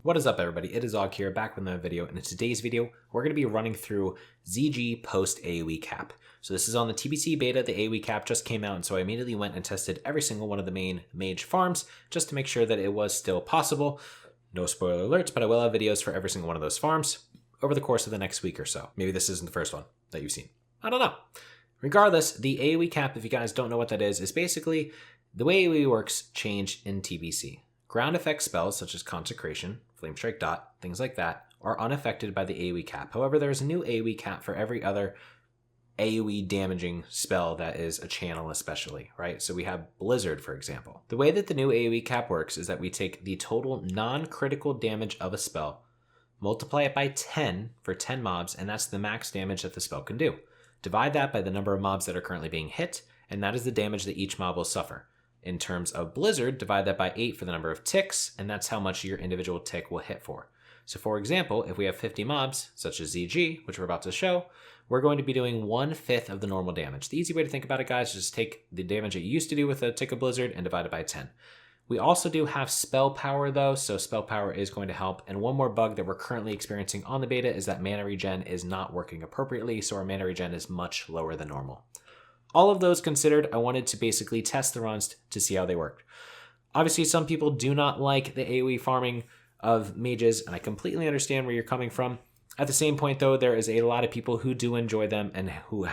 What is up, everybody? It is Og here, back with another video, and in today's video, we're going to be running through ZG post AOE Cap. So this is on the TBC beta. The AOE Cap just came out, and so I immediately went and tested every single one of the main Mage farms just to make sure that it was still possible. No spoiler alerts, but I will have videos for every single one of those farms over the course of the next week or so. Maybe this isn't the first one that you've seen. I don't know. Regardless, the AOE Cap, if you guys don't know what that is basically the way AOE works changed in TBC. Ground effect spells such as Consecration, Flame Strike Dot, things like that, are unaffected by the AOE cap. However, there's a new AOE cap for every other AOE damaging spell that is a channel especially, right? So we have Blizzard, for example. The way that the new AOE cap works is that we take the total non-critical damage of a spell, multiply it by 10 for 10 mobs, and that's the max damage that the spell can do. Divide that by the number of mobs that are currently being hit, and that is the damage that each mob will suffer. In terms of Blizzard, divide that by 8 for the number of ticks, and that's how much your individual tick will hit for. So for example, if we have 50 mobs, such as ZG, which we're about to show, we're going to be doing 1/5 of the normal damage. The easy way to think about it, guys, is just take the damage that you used to do with a tick of Blizzard and divide it by 10. We also do have spell power though, so spell power is going to help. And one more bug that we're currently experiencing on the beta is that mana regen is not working appropriately, so our mana regen is much lower than normal. All of those considered, I wanted to basically test the runs to see how they worked. Obviously, some people do not like the AOE farming of mages, and I completely understand where you're coming from. At the same point, though, there is a lot of people who do enjoy them and who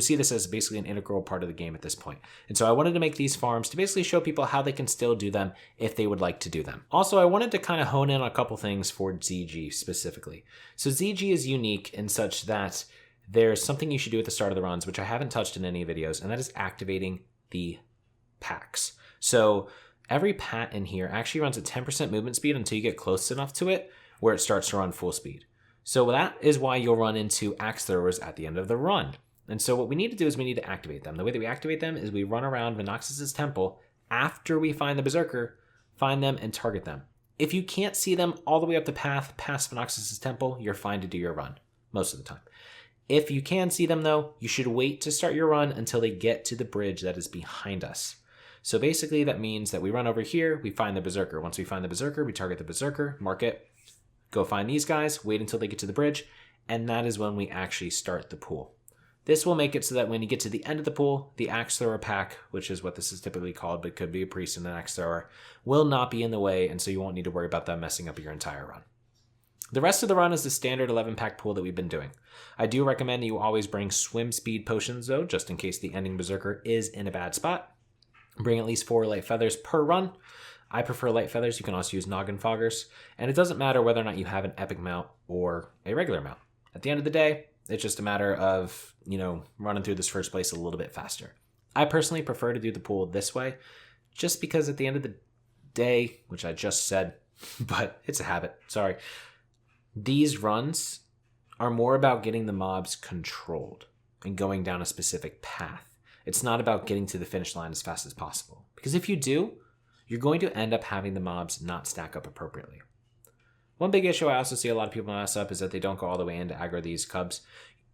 see this as basically an integral part of the game at this point. And so I wanted to make these farms to basically show people how they can still do them if they would like to do them. Also, I wanted to kind of hone in on a couple things for ZG specifically. So ZG is unique in such that there's something you should do at the start of the runs, which I haven't touched in any videos, and that is activating the packs. So every pat in here actually runs at 10% movement speed until you get close enough to it where it starts to run full speed. So that is why you'll run into axe throwers at the end of the run. And so what we need to do is we need to activate them. The way that we activate them is we run around Venox's temple after we find the Berserker, find them, and target them. If you can't see them all the way up the path past Venox's temple, you're fine to do your run most of the time. If you can see them though, you should wait to start your run until they get to the bridge that is behind us. So basically that means that we run over here, we find the Berserker. Once we find the Berserker, we target the Berserker, mark it, go find these guys, wait until they get to the bridge, and that is when we actually start the pool. This will make it so that when you get to the end of the pool, the Axe Thrower pack, which is what this is typically called, but could be a priest and an Axe Thrower, will not be in the way, and so you won't need to worry about them messing up your entire run. The rest of the run is the standard 11-pack pool that we've been doing. I do recommend that you always bring swim speed potions though, just in case the ending Berserker is in a bad spot. Bring at least 4 light feathers per run. I prefer light feathers. You can also use noggin foggers. And it doesn't matter whether or not you have an epic mount or a regular mount. At the end of the day, it's just a matter of, running through this first place a little bit faster. I personally prefer to do the pool this way, just because at the end of the day, which I just said, but it's a habit, sorry. These runs are more about getting the mobs controlled and going down a specific path. It's not about getting to the finish line as fast as possible. Because if you do, you're going to end up having the mobs not stack up appropriately. One big issue I also see a lot of people mess up is that they don't go all the way in to aggro these cubs.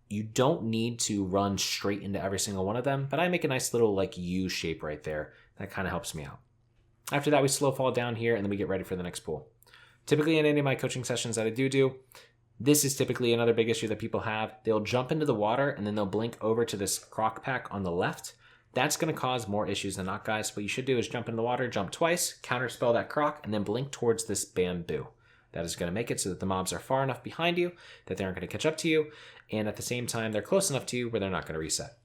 You don't need to run straight into every single one of them, but I make a nice little U shape right there. That kind of helps me out. After that, we slow fall down here and then we get ready for the next pool. Typically in any of my coaching sessions that I do, this is typically another big issue that people have. They'll jump into the water and then they'll blink over to this croc pack on the left. That's going to cause more issues than not, guys. What you should do is jump into the water, jump twice, counterspell that croc, and then blink towards this bamboo. That is going to make it so that the mobs are far enough behind you that they aren't going to catch up to you, and at the same time, they're close enough to you where they're not going to reset.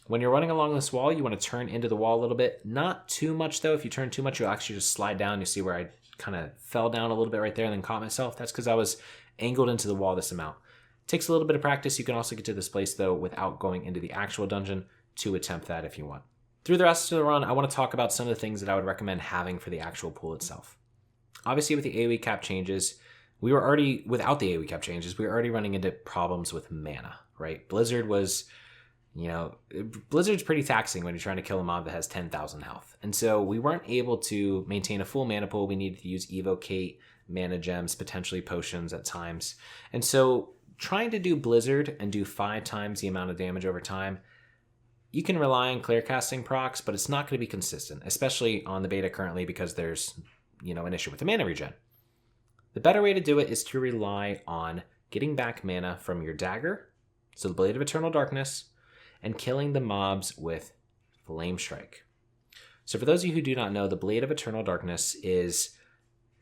When you're running along this wall, you want to turn into the wall a little bit. Not too much, though. If you turn too much, you'll actually just slide down. You see where I kind of fell down a little bit right there and then caught myself. That's because I was angled into the wall this amount. It takes a little bit of practice. You can also get to this place, though, without going into the actual dungeon to attempt that if you want. Through the rest of the run, I want to talk about some of the things that I would recommend having for the actual pool itself. Obviously, with the AOE cap changes, without the AOE cap changes, we were already running into problems with mana, right? Blizzard was, Blizzard's pretty taxing when you're trying to kill a mob that has 10,000 health. And so we weren't able to maintain a full mana pool. We needed to use evocate, mana gems, potentially potions at times. And so trying to do Blizzard and do 5 times the amount of damage over time, you can rely on clear casting procs, but it's not going to be consistent, especially on the beta currently because there's, an issue with the mana regen. The better way to do it is to rely on getting back mana from your dagger, so the Blade of Eternal Darkness, and killing the mobs with Flame Strike. So for those of you who do not know, the Blade of Eternal Darkness is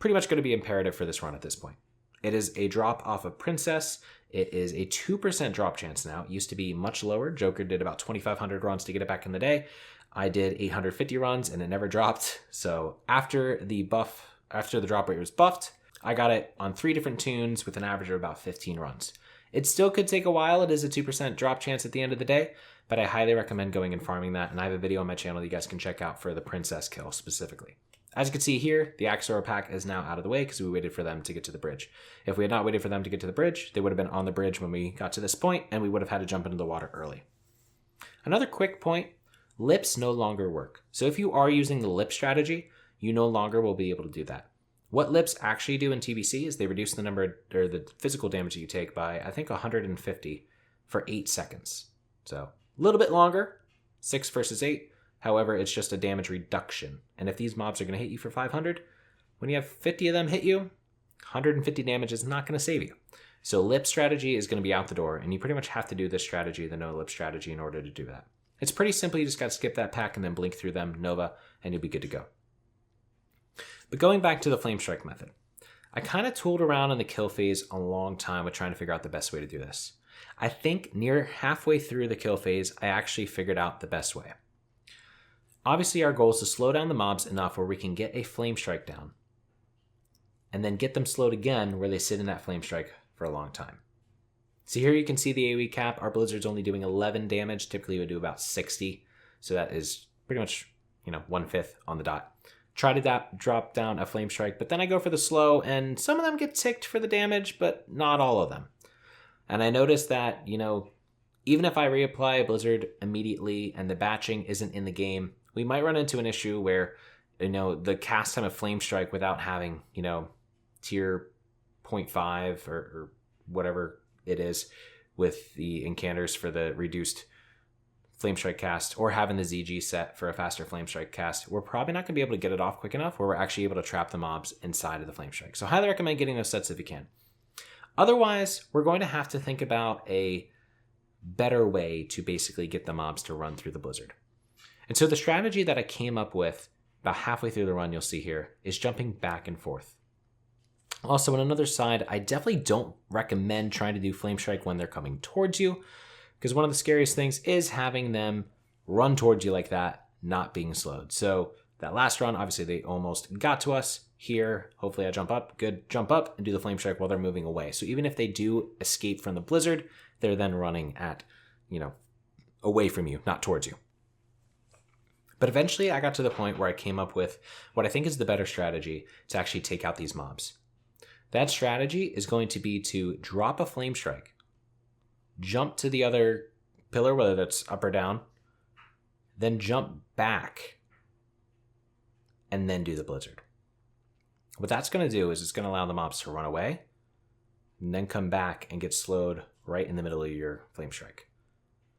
pretty much going to be imperative for this run at this point. It is a drop off of Princess. It is a 2% drop chance now. It used to be much lower. Joker did about 2,500 runs to get it back in the day. I did 850 runs and it never dropped. So after the drop rate was buffed, I got it on 3 different tunes with an average of about 15 runs. It still could take a while. It is a 2% drop chance at the end of the day, but I highly recommend going and farming that. And I have a video on my channel that you guys can check out for the Princess kill specifically. As you can see here, the Axora pack is now out of the way because we waited for them to get to the bridge. If we had not waited for them to get to the bridge, they would have been on the bridge when we got to this point, and we would have had to jump into the water early. Another quick point, lips no longer work. So if you are using the lip strategy, you no longer will be able to do that. What lips actually do in TBC is they reduce the number or the physical damage that you take by, I think, 150 for 8 seconds. So a little bit longer, 6 versus 8. However, it's just a damage reduction. And if these mobs are going to hit you for 500, when you have 50 of them hit you, 150 damage is not going to save you. So lip strategy is going to be out the door, and you pretty much have to do this strategy, the no lip strategy, in order to do that. It's pretty simple. You just got to skip that pack and then blink through them, Nova, and you'll be good to go. But going back to the Flame Strike method, I kind of tooled around in the kill phase a long time with trying to figure out the best way to do this. I think near halfway through the kill phase, I actually figured out the best way. Obviously, our goal is to slow down the mobs enough where we can get a Flame Strike down, and then get them slowed again where they sit in that Flame Strike for a long time. So here you can see the AOE cap. Our Blizzard's only doing 11 damage. Typically, we would do about 60. So that is pretty much, 1/5 on the dot. Try to drop down a Flame Strike, but then I go for the slow, and some of them get ticked for the damage, but not all of them. And I noticed that, even if I reapply Blizzard immediately and the batching isn't in the game, we might run into an issue where, the cast time of Flame Strike without having, tier 0.5 or whatever it is with the incanters for the reduced Flame Strike cast, or having the ZG set for a faster Flame Strike cast, we're probably not going to be able to get it off quick enough where we're actually able to trap the mobs inside of the Flame Strike. So highly recommend getting those sets if you can. Otherwise, we're going to have to think about a better way to basically get the mobs to run through the Blizzard. And so the strategy that I came up with about halfway through the run, you'll see here, is jumping back and forth. Also, on another side, I definitely don't recommend trying to do Flame Strike when they're coming towards you, because one of the scariest things is having them run towards you like that, not being slowed. So that last run, obviously they almost got to us. Here, hopefully I jump up, good, jump up and do the Flame Strike while they're moving away. So even if they do escape from the Blizzard, they're then running at, away from you, not towards you. But eventually I got to the point where I came up with what I think is the better strategy to actually take out these mobs. That strategy is going to be to drop a Flame Strike, jump to the other pillar, whether that's up or down, then jump back, and then do the Blizzard. What that's going to do is it's going to allow the mobs to run away, and then come back and get slowed right in the middle of your Flame Strike.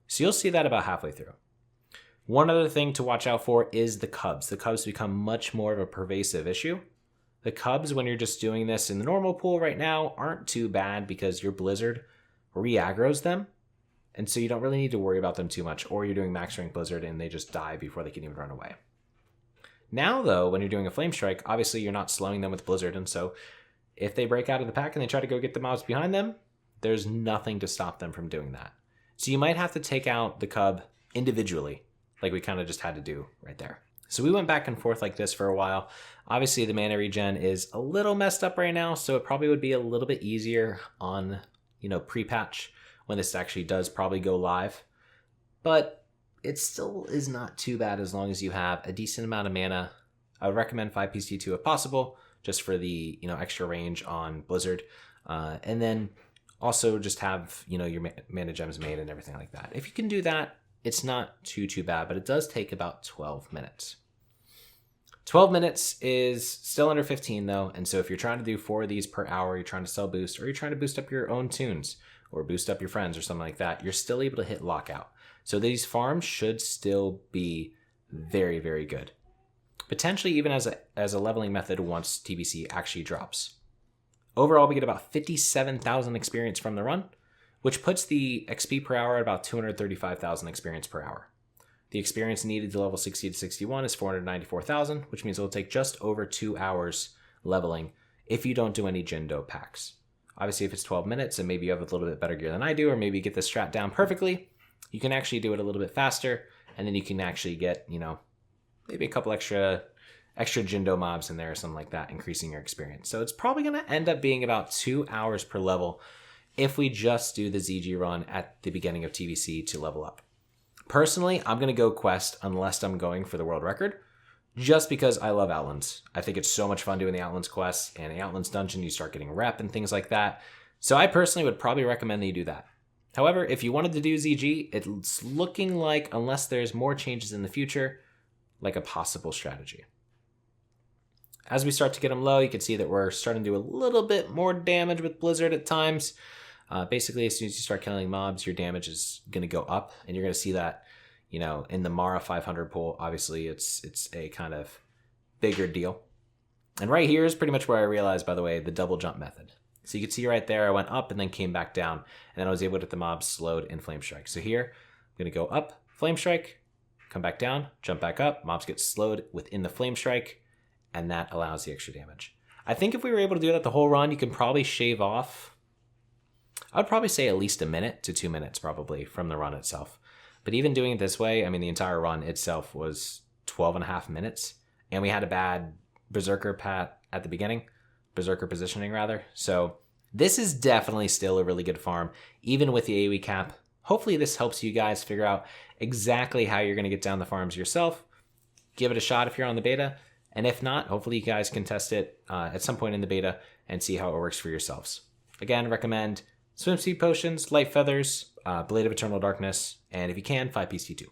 So you'll see that about halfway through. One other thing to watch out for is the Cubs. The Cubs become much more of a pervasive issue. The Cubs, when you're just doing this in the normal pool right now, aren't too bad because your Blizzard re-aggroes them. And so you don't really need to worry about them too much. Or you're doing max rank Blizzard and they just die before they can even run away. Now, though, when you're doing a Flame Strike, obviously you're not slowing them with Blizzard. And so if they break out of the pack and they try to go get the mobs behind them, there's nothing to stop them from doing that. So you might have to take out the Cub individually, like we kind of just had to do right there. So we went back and forth like this for a while. Obviously, the mana regen is a little messed up right now, so it probably would be a little bit easier on, pre-patch when this actually does probably go live. But it still is not too bad as long as you have a decent amount of mana. I would recommend 5 PC2 if possible, just for the, extra range on Blizzard. And then also just have, your mana gems made and everything like that. If you can do that, it's not too bad, but it does take about 12 minutes. 12 minutes is still under 15 though, and so if you're trying to do 4 of these per hour, you're trying to sell boost, or you're trying to boost up your own tunes, or boost up your friends or something like that, you're still able to hit lockout. So these farms should still be very, very good. Potentially even as a leveling method once TBC actually drops. Overall, we get about 57,000 experience from the run, which puts the XP per hour at about 235,000 experience per hour. The experience needed to level 60 to 61 is 494,000, which means it'll take just over 2 hours leveling if you don't do any Jindo packs. Obviously, if it's 12 minutes and maybe you have a little bit better gear than I do, or maybe you get this strat down perfectly, you can actually do it a little bit faster, and then you can actually get, maybe a couple extra Jindo mobs in there or something like that, increasing your experience. So it's probably going to end up being about 2 hours per level if we just do the ZG run at the beginning of TBC to level up. Personally, I'm going to go quest unless I'm going for the world record, just because I love Outlands. I think it's so much fun doing the Outlands quests, and the Outlands dungeon, you start getting rep and things like that. So I personally would probably recommend that you do that. However, if you wanted to do ZG, it's looking like, unless there's more changes in the future, like a possible strategy. As we start to get them low, you can see that we're starting to do a little bit more damage with Blizzard at times. Basically, as soon as you start killing mobs, your damage is going to go up, and you're going to see that, in the Mara 500 pool. Obviously, it's a kind of bigger deal. And right here is pretty much where I realized, by the way, the double jump method. So you can see right there, I went up and then came back down, and then I was able to get the mobs slowed in Flame Strike. So here, I'm going to go up, Flame Strike, come back down, jump back up, mobs get slowed within the Flame Strike, and that allows the extra damage. I think if we were able to do that the whole run, you can probably shave off, I would probably say at least a minute to 2 minutes probably from the run itself. But even doing it this way, the entire run itself was 12 and a half minutes, and we had a bad Berserker pat at the beginning, Berserker positioning rather. So this is definitely still a really good farm, even with the AOE cap. Hopefully this helps you guys figure out exactly how you're going to get down the farms yourself. Give it a shot if you're on the beta, and if not, hopefully you guys can test it at some point in the beta and see how it works for yourselves. Again, recommend Swimsuit Potions, Light Feathers, Blade of Eternal Darkness, and if you can, 5-piece T2.